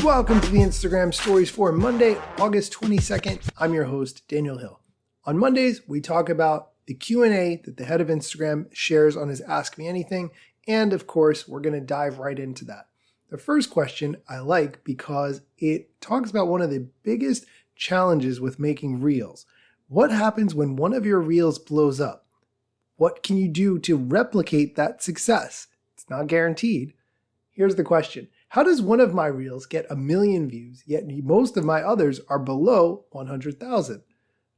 Welcome to the Instagram Stories for Monday, August 22nd. I'm your host, Daniel Hill. On Mondays, we talk about the Q&A that the head of Instagram shares on his Ask Me Anything, and of course, we're going to dive right into that. The first question I like because it talks about one of the biggest challenges with making reels. What happens when one of your reels blows up? What can you do to replicate that success? It's not guaranteed. Here's the question. How does one of my reels get 1 million views, yet most of my others are below 100,000?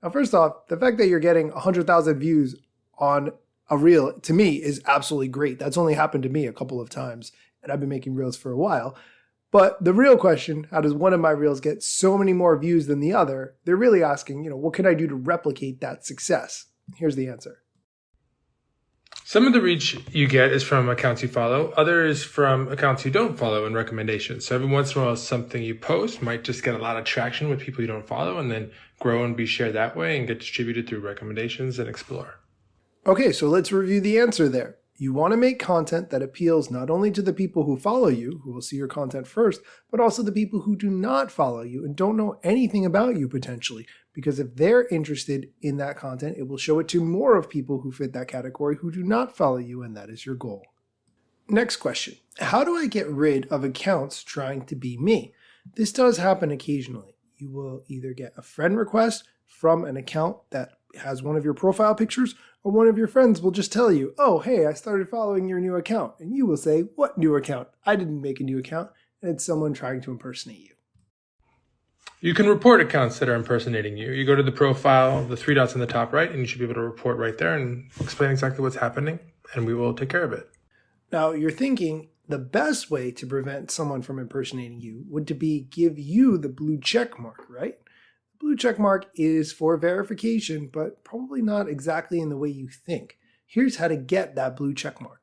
Now, first off, the fact that you're getting 100,000 views on a reel, to me, is absolutely great. That's only happened to me a couple of times, and I've been making reels for a while. But the real question, how does one of my reels get so many more views than the other? They're really asking, what can I do to replicate that success? Here's the answer. Some of the reach you get is from accounts you follow, others from accounts you don't follow and recommendations. So every once in a while, something you post might just get a lot of traction with people you don't follow and then grow and be shared that way and get distributed through recommendations and Explore. Okay, so let's review the answer there. You want to make content that appeals not only to the people who follow you, who will see your content first, but also the people who do not follow you and don't know anything about you potentially. Because if they're interested in that content, it will show it to more of people who fit that category who do not follow you, and that is your goal. Next question. How do I get rid of accounts trying to be me? This does happen occasionally. You will either get a friend request from an account that has one of your profile pictures, or one of your friends will just tell you, oh, hey, I started following your new account. And you will say, what new account? I didn't make a new account. And it's someone trying to impersonate you. You can report accounts that are impersonating you. You go to the profile, the 3 dots on the top right, and you should be able to report right there and explain exactly what's happening, and we will take care of it. Now, you're thinking the best way to prevent someone from impersonating you would to be give you the blue check mark, right? Blue check mark is for verification, but probably not exactly in the way you think. Here's how to get that blue check mark.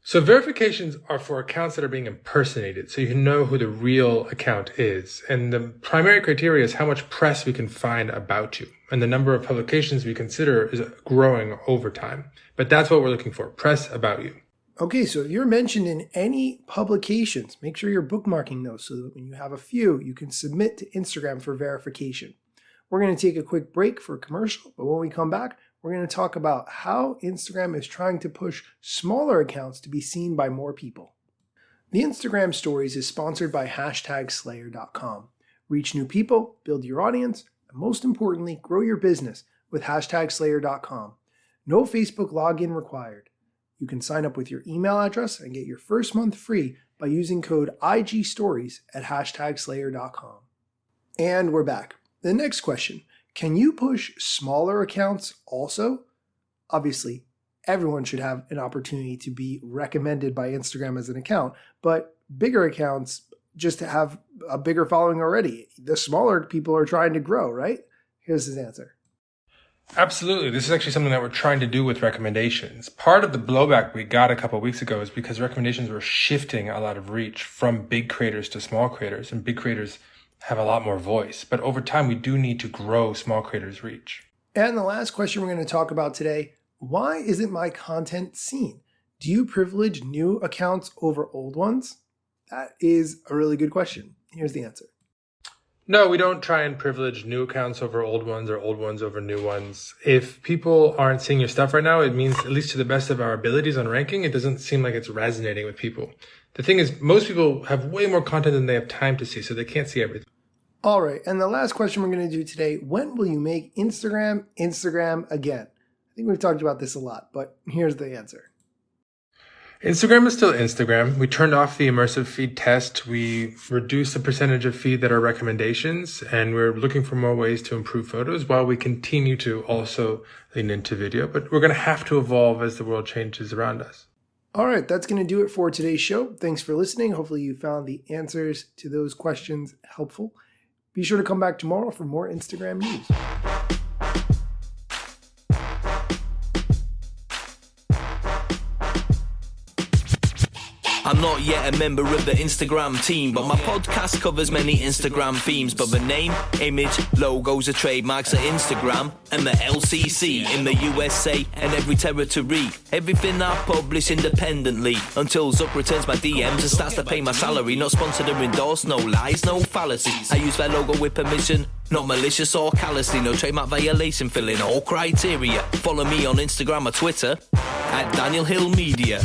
So verifications are for accounts that are being impersonated, so you can know who the real account is. And the primary criteria is how much press we can find about you. And the number of publications we consider is growing over time. But that's what we're looking for, press about you. Okay, so if you're mentioned in any publications, make sure you're bookmarking those so that when you have a few, you can submit to Instagram for verification. We're going to take a quick break for a commercial, but when we come back, we're going to talk about how Instagram is trying to push smaller accounts to be seen by more people. The Instagram Stories is sponsored by #Slayer.com. Reach new people, build your audience, and most importantly, grow your business with #Slayer.com. No Facebook login required. You can sign up with your email address and get your first month free by using code IGStories at #Slayer.com. And we're back. The next question, can you push smaller accounts also? Obviously, everyone should have an opportunity to be recommended by Instagram as an account, but bigger accounts just have a bigger following already. The smaller people are trying to grow, right? Here's his answer. Absolutely. This is actually something that we're trying to do with recommendations. Part of the blowback we got a couple of weeks ago is because recommendations were shifting a lot of reach from big creators to small creators, and big creators have a lot more voice. But over time, we do need to grow small creators' reach. And the last question we're going to talk about today, why isn't my content seen? Do you privilege new accounts over old ones? That is a really good question. Here's the answer. No, we don't try and privilege new accounts over old ones or old ones over new ones. If people aren't seeing your stuff right now, it means, at least to the best of our abilities on ranking, it doesn't seem like it's resonating with people. The thing is, most people have way more content than they have time to see, so they can't see everything. All right, and the last question we're going to do today, when will you make Instagram again? I think we've talked about this a lot, but here's the answer. Instagram is still Instagram. We turned off the immersive feed test. We reduced the percentage of feed that are recommendations, and we're looking for more ways to improve photos while we continue to also lean into video. But we're going to have to evolve as the world changes around us. All right, that's going to do it for today's show. Thanks for listening. Hopefully you found the answers to those questions helpful. Be sure to come back tomorrow for more Instagram news. I'm not yet a member of the Instagram team, but my podcast covers many Instagram themes. But the name, image, logos are trademarks of Instagram and the LCC in the USA and every territory. Everything I publish independently until Zuck returns my DMs and starts to pay my salary. Not sponsored or endorsed, no lies, no fallacies. I use their logo with permission, not malicious or callously. No trademark violation, filling all criteria. Follow me on Instagram or Twitter at Daniel Hill Media.